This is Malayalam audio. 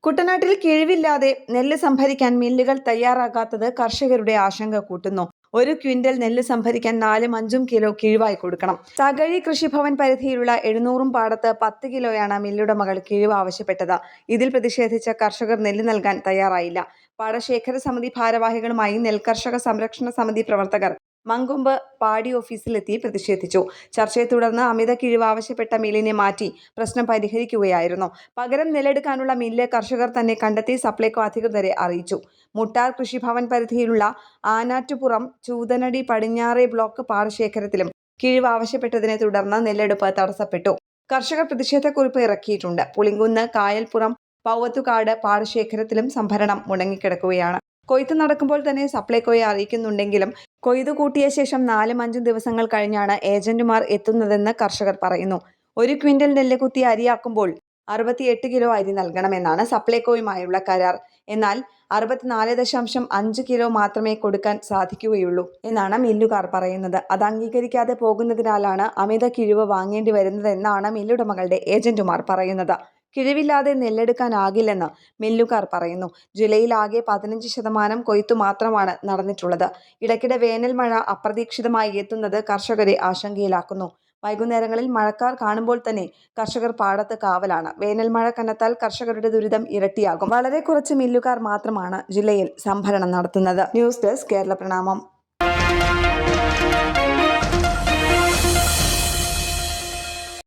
കുട്ടനാട്ടിൽ കിഴിവില്ലാതെ നെല്ല് സംഭരിക്കാൻ മില്ലുകൾ തയ്യാറാകാത്തത് കർഷകരുടെ ആശങ്ക കൂട്ടുന്നു. 1 ക്വിന്റൽ നെല്ല് സംഭരിക്കാൻ 4-5 കിലോ കിഴിവായി കൊടുക്കണം. തകഴി കൃഷിഭവൻ പരിധിയിലുള്ള 700 പാടത്ത് 10 കിലോയാണ് മില്ലുടമകൾ കിഴിവ് ആവശ്യപ്പെട്ടത്. ഇതിൽ പ്രതിഷേധിച്ച കർഷകർ നെല്ല് നൽകാൻ തയ്യാറായില്ല. പാടശേഖര സമിതി ഭാരവാഹികളുമായി നെൽകർഷക സംരക്ഷണ സമിതി പ്രവർത്തകർ മങ്കൊമ്പ് പാടി ഓഫീസിലെത്തി പ്രതിഷേധിച്ചു. ചർച്ചയെ തുടർന്ന് അമിത കിഴിവ് ആവശ്യപ്പെട്ട മില്ലിനെ മാറ്റി പ്രശ്നം പരിഹരിക്കുകയായിരുന്നു. പകരം നെല്ലെടുക്കാനുള്ള മില്ല് കർഷകർ തന്നെ കണ്ടെത്തി സപ്ലൈകോ അധികൃതരെ അറിയിച്ചു. മുട്ടാർ കൃഷിഭവൻ പരിധിയിലുള്ള ആനാറ്റുപുറം, ചൂതനടി, പടിഞ്ഞാറെ ബ്ലോക്ക് പാടശേഖരത്തിലും കിഴിവ് ആവശ്യപ്പെട്ടതിനെ തുടർന്ന് നെല്ലെടുപ്പ് തടസ്സപ്പെട്ടു. കർഷകർ പ്രതിഷേധക്കുറിപ്പ് ഇറക്കിയിട്ടുണ്ട്. പുളിങ്കുന്ന്, കായൽപ്പുറം, പൗവത്തുകാട് പാടശേഖരത്തിലും സംഭരണം മുടങ്ങിക്കിടക്കുകയാണ്. കൊയ്ത്ത് നടക്കുമ്പോൾ തന്നെ സപ്ലൈകോയെ അറിയിക്കുന്നുണ്ടെങ്കിലും കൊയ്തു കൂട്ടിയ ശേഷം 4-5 ദിവസങ്ങൾ കഴിഞ്ഞാണ് ഏജന്റുമാർ എത്തുന്നതെന്ന് കർഷകർ പറയുന്നു. 1 ക്വിന്റൽ നെല്ല് കുത്തി അരിയാക്കുമ്പോൾ 68 കിലോ അരി നൽകണമെന്നാണ് സപ്ലൈകോയുമായുള്ള കരാർ. എന്നാൽ 64.5 കിലോ മാത്രമേ കൊടുക്കാൻ സാധിക്കുകയുള്ളൂ എന്നാണ് മില്ലുകാർ പറയുന്നത്. അത് അംഗീകരിക്കാതെ പോകുന്നതിനാലാണ് അമിത കിഴിവ് വാങ്ങേണ്ടി വരുന്നതെന്നാണ് മില്ലുടമകളുടെ ഏജന്റുമാർ പറയുന്നത്. കിഴിവില്ലാതെ നെല്ലെടുക്കാനാകില്ലെന്ന് മില്ലുകാർ പറയുന്നു. ജില്ലയിൽ ആകെ 15% കൊയ്ത്തു മാത്രമാണ് നടന്നിട്ടുള്ളത്. ഇടയ്ക്കിടെ വേനൽ മഴ അപ്രതീക്ഷിതമായി എത്തുന്നത് കർഷകരെ ആശങ്കയിലാക്കുന്നു. വൈകുന്നേരങ്ങളിൽ മഴക്കാർ കാണുമ്പോൾ തന്നെ കർഷകർ പാടത്ത് കാവലാണ്. വേനൽ മഴ കനത്താൽ കർഷകരുടെ ദുരിതം ഇരട്ടിയാകും. വളരെ കുറച്ച് മില്ലുകാർ മാത്രമാണ് ജില്ലയിൽ സംഭരണം നടത്തുന്നത്. ന്യൂസ് ഡെസ്ക് കേരള പ്രണാമം.